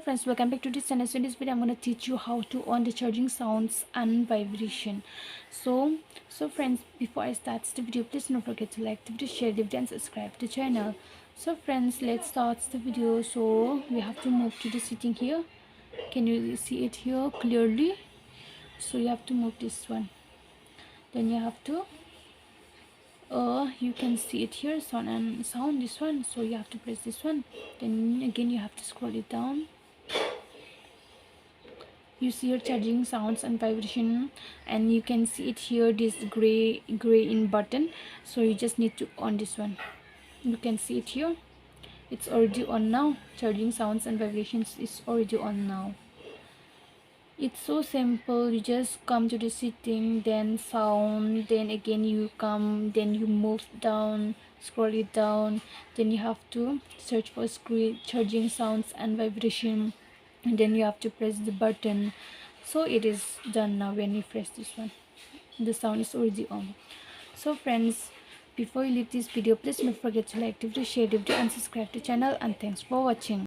friends, welcome back to this channel. So in this video I'm going to teach you how to on the charging sounds and vibration. So friends, before I start the video, please don't forget to like the video, share the video and subscribe to the channel. So friends, let's start the video. So we have to move to the setting here. Can you see it here clearly? So you have to move this one, then you have to you can see it here, sound and sound, this one. So you have to press this one, then again you have to scroll it down. You see your charging sounds and vibration, and you can see it here, this gray in button. So you just need to on this one. You can see it here, it's already on now. Charging sounds and vibrations is already on now. It's so simple. You just come to the setting, then sound, then again you come, then you move down, scroll it down, then you have to search for screen charging sounds and vibration, and then you have to press the button. So it is done now. When you press this one, the sound is already on. So friends, before you leave this video, please don't forget to like the video, share the video and subscribe to the channel, and thanks for watching.